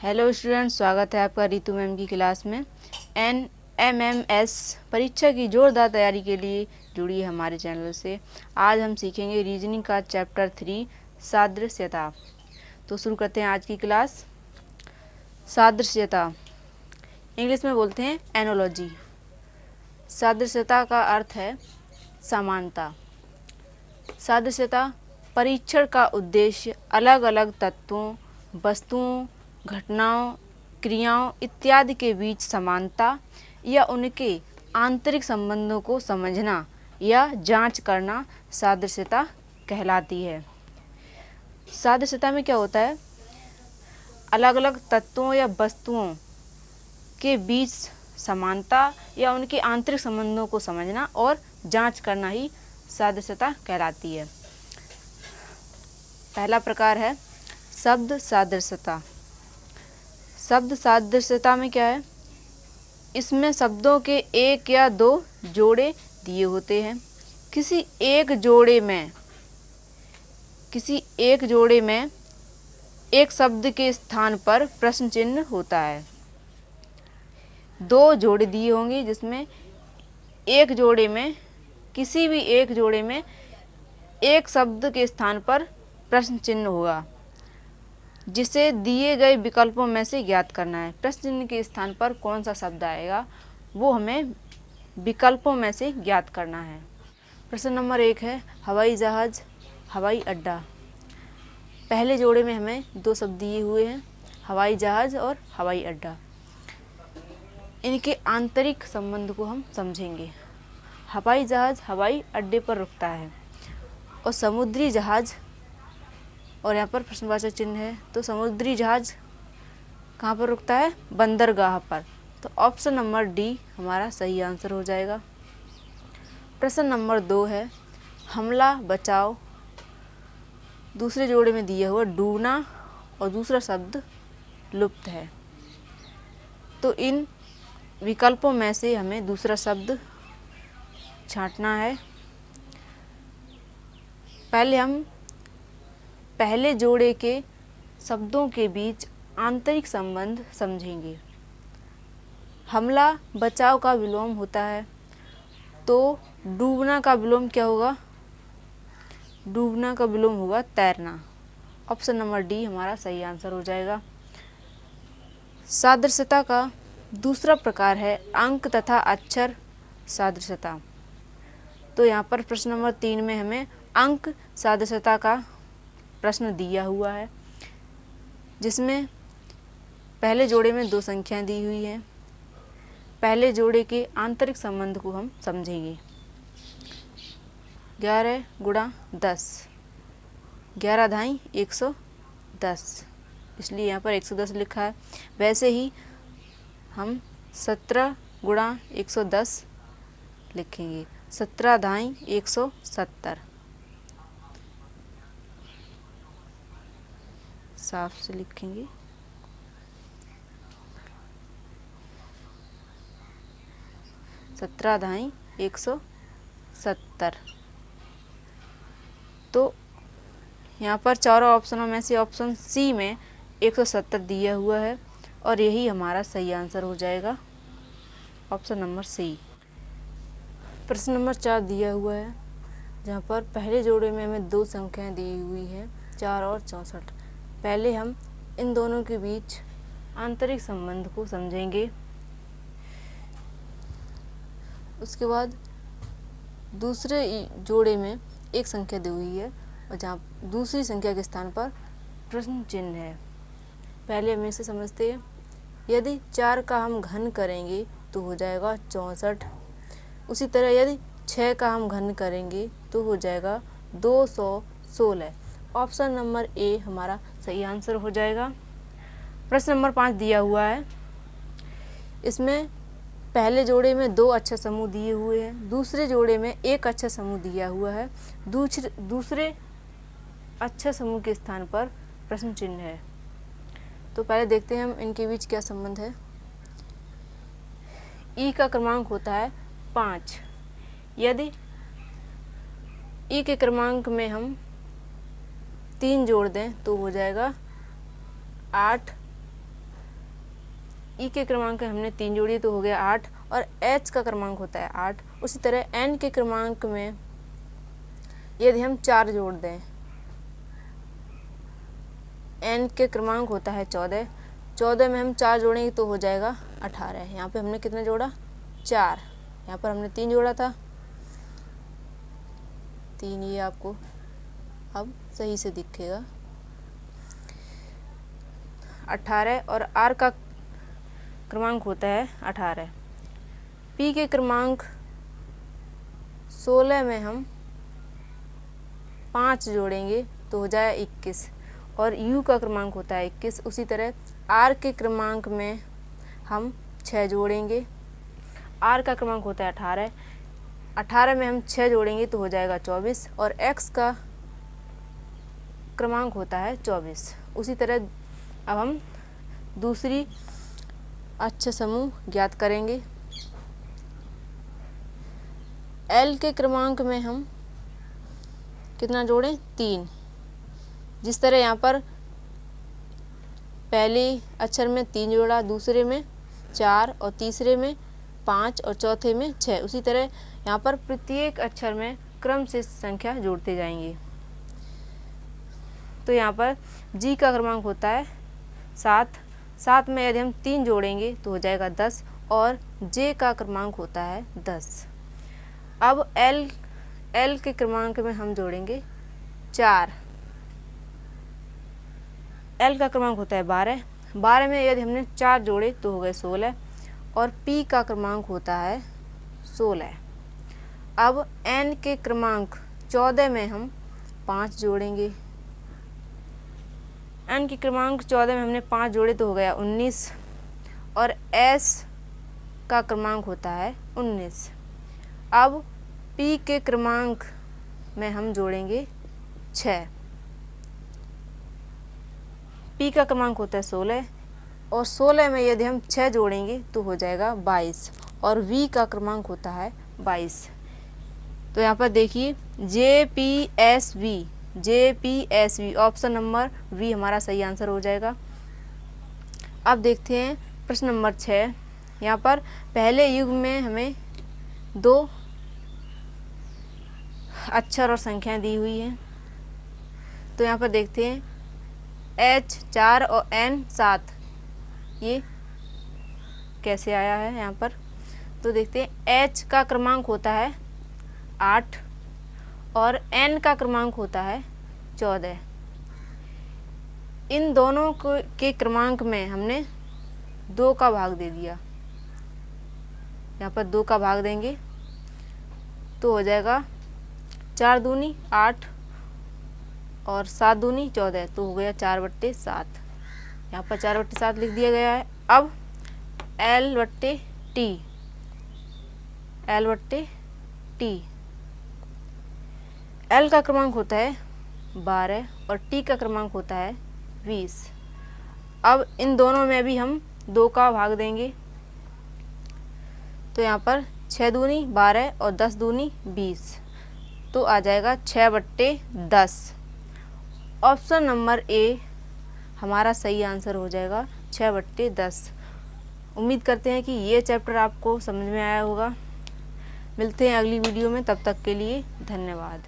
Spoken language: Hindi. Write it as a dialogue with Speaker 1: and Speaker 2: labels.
Speaker 1: हेलो स्टूडेंट्स, स्वागत है आपका रितु मैम की क्लास में। NMMS परीक्षा की जोरदार तैयारी के लिए जुड़ी है हमारे चैनल से। आज हम सीखेंगे रीजनिंग का चैप्टर 3 सादृश्यता। तो शुरू करते हैं आज की क्लास। सादृश्यता इंग्लिश में बोलते हैं एनोलॉजी। सादृश्यता का अर्थ है समानता। सादृश्यता परीक्षण का उद्देश्य अलग अलग तत्वों, वस्तुओं, घटनाओं, क्रियाओं इत्यादि के बीच समानता या उनके आंतरिक संबंधों को समझना या जांच करना सादृश्यता कहलाती है। सादृश्यता में क्या होता है? अलग अलग तत्वों या वस्तुओं के बीच समानता या उनके आंतरिक संबंधों को समझना और जांच करना ही सादृश्यता कहलाती है। पहला प्रकार है शब्द सादृश्यता। शब्द सादृश्यता में क्या है? इसमें शब्दों के एक या दो जोड़े दिए होते हैं। किसी एक जोड़े में एक शब्द के स्थान पर प्रश्न चिन्ह होता है। दो जोड़े दिए होंगे जिसमें एक जोड़े में, किसी भी एक जोड़े में एक शब्द के स्थान पर प्रश्न चिन्ह होगा, जिसे दिए गए विकल्पों में से ज्ञात करना है। प्रश्न चिन्ह के स्थान पर कौन सा शब्द आएगा वो हमें विकल्पों में से ज्ञात करना है। प्रश्न नंबर 1 है हवाई जहाज, हवाई अड्डा। पहले जोड़े में हमें दो शब्द दिए हुए हैं, हवाई जहाज और हवाई अड्डा। इनके आंतरिक संबंध को हम समझेंगे। हवाई जहाज हवाई अड्डे पर रुकता है और समुद्री जहाज, और यहाँ पर प्रश्नवाचक चिन्ह है, तो समुद्री जहाज कहाँ पर रुकता है? बंदरगाह पर। तो ऑप्शन नंबर डी हमारा सही आंसर हो जाएगा। प्रश्न नंबर 2 है हमला बचाओ। दूसरे जोड़े में दिया हुआ डूबना और दूसरा शब्द लुप्त है। तो इन विकल्पों में से हमें दूसरा शब्द छांटना है। पहले हम पहले जोड़े के शब्दों के बीच आंतरिक संबंध समझेंगे। हमला बचाव का विलोम होता है, तो डूबना का विलोम क्या होगा? डूबना का विलोम होगा तैरना। ऑप्शन नंबर डी हमारा सही आंसर हो जाएगा। सादृश्यता का दूसरा प्रकार है अंक तथा अक्षर सादृश्यता। तो यहाँ पर प्रश्न नंबर 3 में हमें अंक सादृश्यता का प्रश्न दिया हुआ है, जिसमें पहले जोड़े में दो संख्याएं दी हुई हैं। पहले जोड़े के आंतरिक संबंध को हम समझेंगे। 11 गुणा 10, 11 धाई 110, इसलिए यहाँ पर 110 लिखा है। वैसे ही हम 17 गुणा 110 लिखेंगे, 17 धाई 170। साफ से लिखेंगे। सत्रह धाई 170। तो यहाँ पर चारों ऑप्शनों में से ऑप्शन सी में 170 दिया हुआ है और यही हमारा सही आंसर हो जाएगा, ऑप्शन नंबर सी। प्रश्न नंबर 4 दिया हुआ है, जहाँ पर पहले जोड़े में हमें दो संख्याएं दी हुई हैं, 4 और 64। पहले हम इन दोनों के बीच आंतरिक संबंध को समझेंगे। उसके बाद दूसरे जोड़े में एक संख्या दी हुई है और जहाँ दूसरी संख्या के स्थान पर प्रश्न चिन्ह है। पहले हम इसे समझते हैं। यदि 4 का हम घन करेंगे तो हो जाएगा 64। उसी तरह यदि 6 का हम घन करेंगे तो हो जाएगा 216। ऑप्शन नंबर ए हमारा सही आंसर हो जाएगा। प्रश्न नंबर 5 दिया हुआ है, इसमें पहले जोड़े में दो अक्षर समूह दिए हुए हैं, दूसरे जोड़े में एक अक्षर समूह दिया हुआ है। दूसरे अक्षर समूह के स्थान पर प्रश्न चिन्ह है। तो पहले देखते हैं हम इनके बीच क्या संबंध है। ई का क्रमांक होता है 5। यदि ई के क्रमांक में हम 3 जोड़ दें तो हो जाएगा 8 ई के क्रमांक हमने 3 जोड़ी तो हो गया 8 और एच का क्रमांक होता है 8। उसी तरह एन के क्रमांक में यदि हम 4 जोड़ दें, एन के क्रमांक होता है 14, 14 में हम 4 जोड़ेंगे तो हो जाएगा 18। यहाँ पे हमने कितना जोड़ा 4, यहाँ पर हमने 3 जोड़ा था 3, ये आपको अब सही से दिखेगा 18 और आर का क्रमांक होता है 18। पी के क्रमांक 16 में हम 5 जोड़ेंगे तो हो जाए 21 और यू का क्रमांक होता है 21। उसी तरह आर के क्रमांक में हम 6 जोड़ेंगे, आर का क्रमांक होता है 18, 18 में हम 6 जोड़ेंगे तो हो जाएगा 24 और एक्स का क्रमांक होता है 24। उसी तरह अब हम दूसरी अच्छे समूह ज्ञात करेंगे। एल के क्रमांक में हम कितना जोड़ें 3। जिस तरह यहाँ पर पहले अक्षर में 3 जोड़ा, दूसरे में 4 और तीसरे में 5 और चौथे में 6, उसी तरह यहाँ पर प्रत्येक अक्षर में क्रम से संख्या जोड़ते जाएंगे। तो यहाँ पर जी का क्रमांक होता है 7, 7 में यदि हम 3 जोड़ेंगे तो हो जाएगा 10 और जे का क्रमांक होता है 10। अब एल के क्रमांक में हम जोड़ेंगे 4, एल का क्रमांक होता है 12, 12 में यदि हमने 4 जोड़े तो हो गए 16 और पी का क्रमांक होता है 16। अब एन के क्रमांक 14 में हम 5 जोड़ेंगे, एन के क्रमांक 14 में हमने 5 जोड़े तो हो गया 19 और एस का क्रमांक होता है 19। अब पी के क्रमांक में हम जोड़ेंगे 6, पी का क्रमांक होता है 16 और 16 में यदि हम 6 जोड़ेंगे तो हो जाएगा 22 और वी का क्रमांक होता है 22। तो यहाँ पर देखिए JPSV ऑप्शन नंबर वी हमारा सही आंसर हो जाएगा। अब देखते हैं प्रश्न नंबर 6। यहाँ पर पहले युग में हमें 2 अक्षर और संख्याएं दी हुई हैं। तो यहाँ पर देखते हैं H 4 और N 7, ये कैसे आया है यहाँ पर। तो देखते हैं H का क्रमांक होता है 8 और N का क्रमांक होता है 14। इन दोनों के क्रमांक में हमने 2 का भाग दे दिया, यहाँ पर 2 का भाग देंगे तो हो जाएगा 4 दूनी 8 और 7 दूनी 14, तो हो गया 4/7। यहाँ पर 4/7 लिख दिया गया है। अब L/T, L का क्रमांक होता है 12 और T का क्रमांक होता है 20। अब इन दोनों में भी हम 2 का भाग देंगे तो यहाँ पर 6 दूनी 12 और 10 दूनी 20, तो आ जाएगा 6/10। ऑप्शन नंबर ए हमारा सही आंसर हो जाएगा 6/10। उम्मीद करते हैं कि ये चैप्टर आपको समझ में आया होगा। मिलते हैं अगली वीडियो में, तब तक के लिए धन्यवाद।